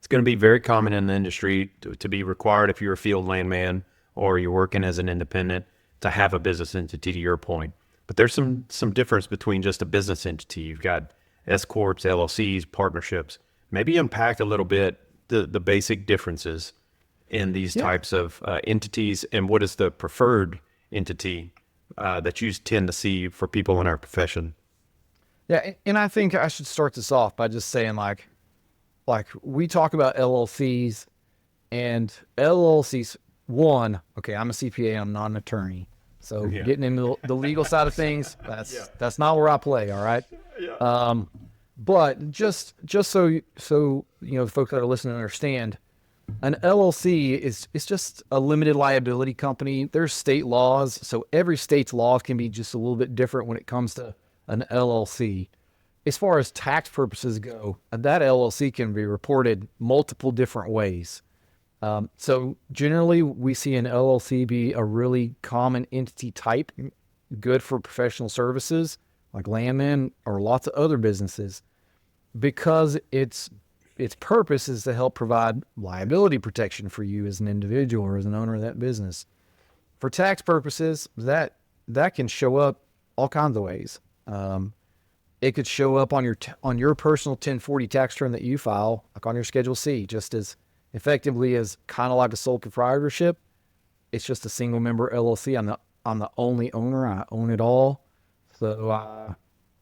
it's going to be very common in the industry to be required if you're a field landman or you're working as an independent to have a business entity, to your point. But there's some difference between just a business entity. You've got S corps, LLCs, partnerships. Maybe unpack a little bit the basic differences in these Yeah. types of entities, and what is the preferred entity that you tend to see for people in our profession? Yeah, and I think I should start this off by just saying like we talk about LLCs and LLCs. One, okay, I'm a CPA, I'm not an attorney, so Yeah. getting into the legal side of things, that's not where I play. All right. But just so the folks that are listening understand, an LLC is just a limited liability company. There's state laws, so every state's laws can be just a little bit different when it comes to an LLC. As far as tax purposes go, that LLC can be reported multiple different ways. So generally, we see an LLC be a really common entity type, good for professional services like Landmen or lots of other businesses, because its purpose is to help provide liability protection for you as an individual or as an owner of that business. For tax purposes, that can show up all kinds of ways. It could show up on your personal 1040 tax return that you file, like on your Schedule C, just as effectively as kind of like a sole proprietorship. It's just a single member LLC. I'm the only owner. I own it all, so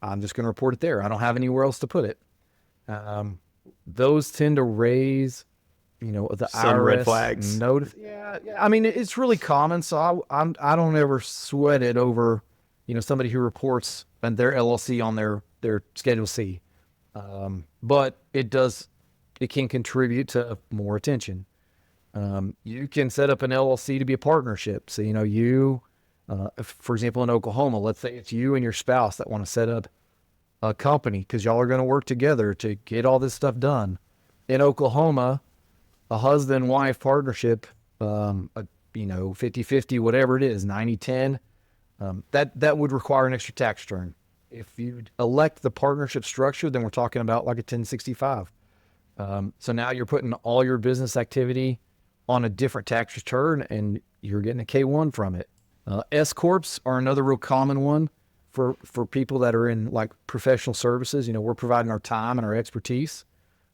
I'm just going to report it there. I don't have anywhere else to put it. Those tend to raise, the Some IRS red flags. notice. Yeah. I mean, it's really common, so I don't ever sweat it over, somebody who reports and their LLC on their Schedule C. But it can contribute to more attention. You can set up an LLC to be a partnership. So, for example, in Oklahoma, let's say it's you and your spouse that want to set up a company because y'all are going to work together to get all this stuff done. In Oklahoma, a husband-wife partnership, 50-50, whatever it is, 90-10, that would require an extra tax return. If you elect the partnership structure, then we're talking about like a 1065. So now you're putting all your business activity on a different tax return and you're getting a K1 from it. S corps are another real common one for people that are in like professional services. We're providing our time and our expertise.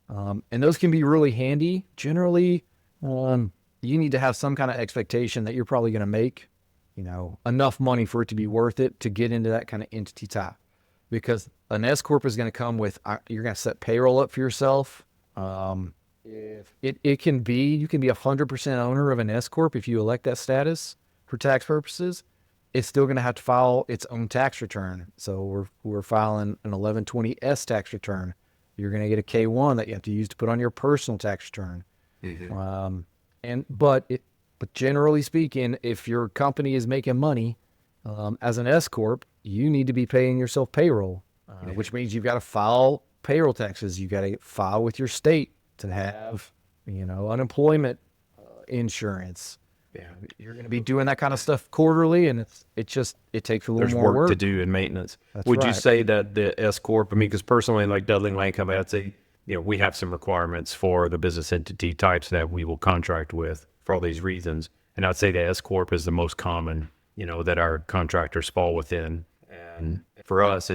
And those can be really handy. Generally, you need to have some kind of expectation that you're probably going to make, enough money for it to be worth it to get into that kind of entity type. Because an S corp is going to come with, you're going to set payroll up for yourself. You can be 100% owner of an S corp if you elect that status for tax purposes. It's still going to have to file its own tax return. So we're filing an 1120S tax return. You're going to get a K1 that you have to use to put on your personal tax return. Mm-hmm. But generally speaking, if your company is making money as an S corp, you need to be paying yourself payroll, which means you've got to file payroll taxes. You got to file with your state to have, unemployment insurance. Yeah, you're going to be doing that kind of stuff quarterly, and it takes a little There's more work to do in maintenance. Would you say that the S corp? I mean, because personally, like Dudley Land Company, I'd say we have some requirements for the business entity types that we will contract with for all these reasons, and I'd say the S corp is the most common, that our contractors fall within. And for us,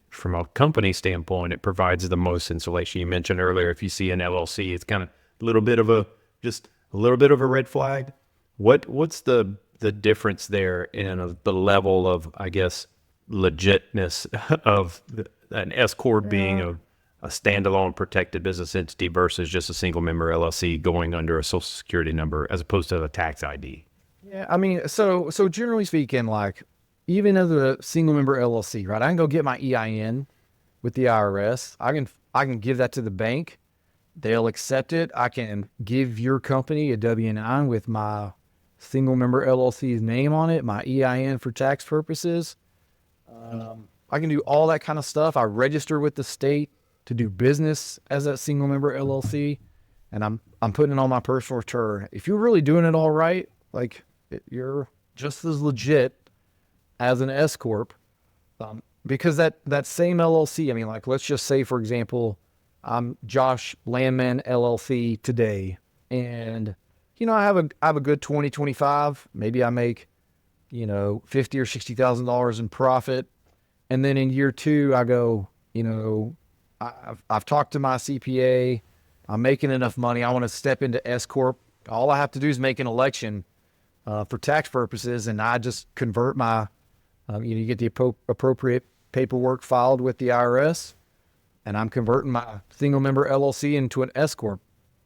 from a company standpoint, it provides the most insulation. You mentioned earlier, if you see an LLC, it's kind of a little bit of a red flag. What's the difference there in the level of, I guess, legitness of an S corp being a standalone protected business entity versus just a single member LLC going under a social security number as opposed to a tax ID? Yeah, I mean, so generally speaking, like even as a single member LLC, right? I can go get my EIN with the IRS. I can give that to the bank. They'll accept it. I can give your company a W-9 with my single member LLC's name on it, my EIN for tax purposes. I can do all that kind of stuff. I register with the state to do business as a single member LLC, and I'm putting it on my personal return. If you're really doing it all right, like you're just as legit as an S corp, because that same LLC. I mean, like let's just say, for example, I'm Josh Landmen LLC today, and I have a good 2025. Maybe I make $50,000 or $60,000 in profit, and then in year two I go, I've talked to my CPA. I'm making enough money. I want to step into S corp. All I have to do is make an election for tax purposes, and I just convert my, you get the appropriate paperwork filed with the IRS, and I'm converting my single member LLC into an S corp.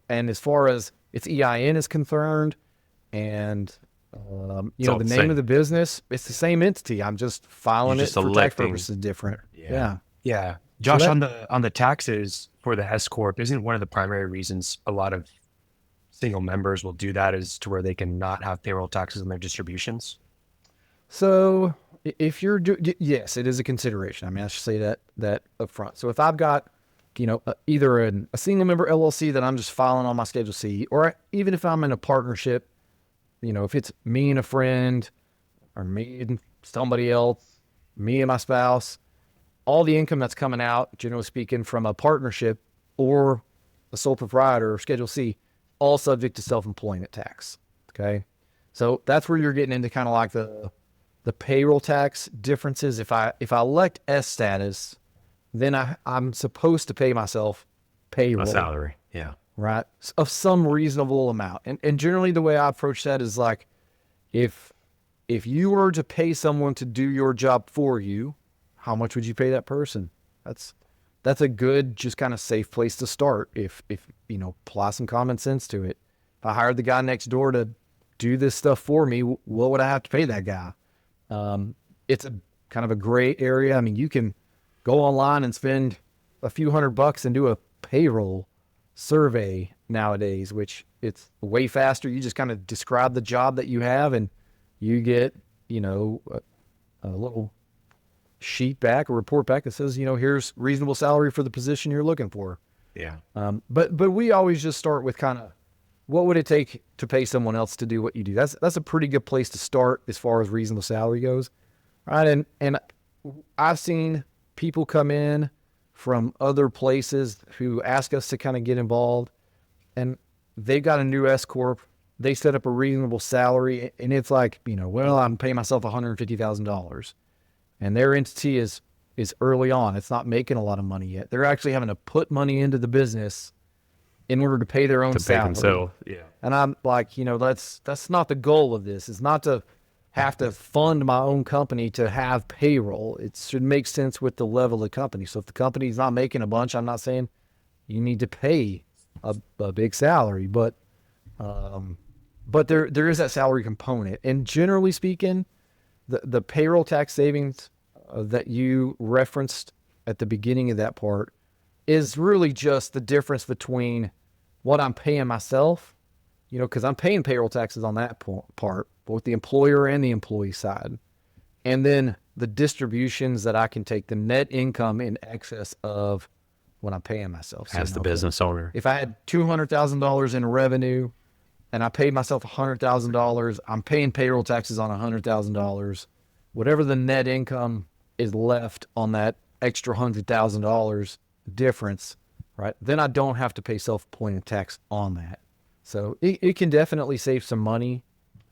And as far as its EIN is concerned, and the name of the business, it's the same entity. I'm just filing it for tax purposes different. Yeah. Josh, on the taxes for the S corp, isn't one of the primary reasons a lot of single members will do that is to where they can not have payroll taxes on their distributions? So if you're yes, it is a consideration. I mean, I should say that up front. So if I've got, either a single member LLC that I'm just filing on my Schedule C, or even if I'm in a partnership, if it's me and a friend, or me and somebody else, me and my spouse, all the income that's coming out, generally speaking, from a partnership or a sole proprietor or Schedule C, all subject to self-employment tax. Okay. So that's where you're getting into kind of like the payroll tax differences. If I elect S status, then I'm supposed to pay myself payroll. A salary. Yeah. Right. Of some reasonable amount. And generally the way I approach that is like, if you were to pay someone to do your job for you, how much would you pay that person? That's a good, just kind of safe place to start. If apply some common sense to it. If I hired the guy next door to do this stuff for me, what would I have to pay that guy? It's a kind of a gray area. I mean, you can go online and spend a few $100 and do a payroll survey nowadays, which it's way faster. You just kind of describe the job that you have, and you get, a little sheet back, a report back that says, here's reasonable salary for the position you're looking for. Yeah. But we always just start with kind of, what would it take to pay someone else to do what you do? That's a pretty good place to start as far as reasonable salary goes. Right. And I've seen people come in from other places who ask us to kind of get involved, and they've got a new S corp. They set up a reasonable salary, and it's like, I'm paying myself $150,000, and their entity is early on. It's not making a lot of money yet. They're actually having to put money into the business in order to pay their own salary. Pay themselves. Yeah. And I'm like, that's not the goal of this. It's not to have to fund my own company to have payroll. It should make sense with the level of the company. So if the company's not making a bunch, I'm not saying you need to pay a big salary, but there is that salary component. And generally speaking, the payroll tax savings that you referenced at the beginning of that part is really just the difference between what I'm paying myself, because I'm paying payroll taxes on that part, both the employer and the employee side. And then the distributions that I can take, the net income in excess of what I'm paying myself. As the business owner. If I had $200,000 in revenue and I paid myself $100,000, I'm paying payroll taxes on $100,000. Whatever the net income is left on that extra $100,000 difference, right? Then I don't have to pay self-employment tax on that. So it can definitely save some money.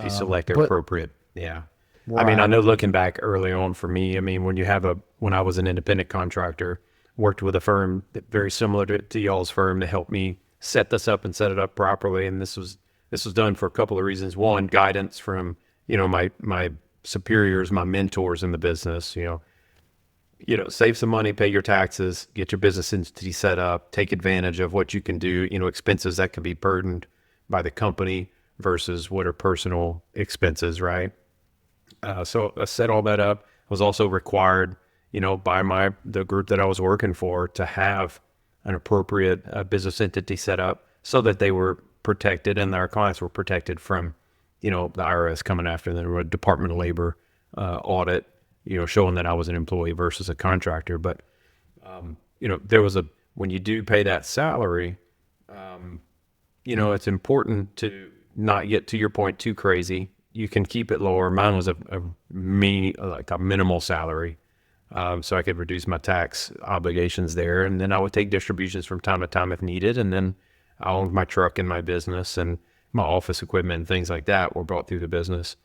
If you select the appropriate. Yeah. Right. I mean, I know looking back early on for me, I mean, when I was an independent contractor, worked with a firm very similar to y'all's firm to help me set this up and set it up properly. And this was done for a couple of reasons. One, guidance from, my superiors, my mentors in the business, save some money, pay your taxes, get your business entity set up, take advantage of what you can do, expenses that can be burdened by the company versus what are personal expenses, right? So I set all that up. I was also required, by the group that I was working for to have an appropriate business entity set up so that they were protected and our clients were protected from, the IRS coming after them, or a Department of Labor audit, showing that I was an employee versus a contractor. But, when you do pay that salary, it's important to not get, to your point, too crazy. You can keep it lower. Mine was a minimal salary. so I could reduce my tax obligations there. And then I would take distributions from time to time if needed. And then I owned my truck and my business, and my office equipment and things like that were brought through the business.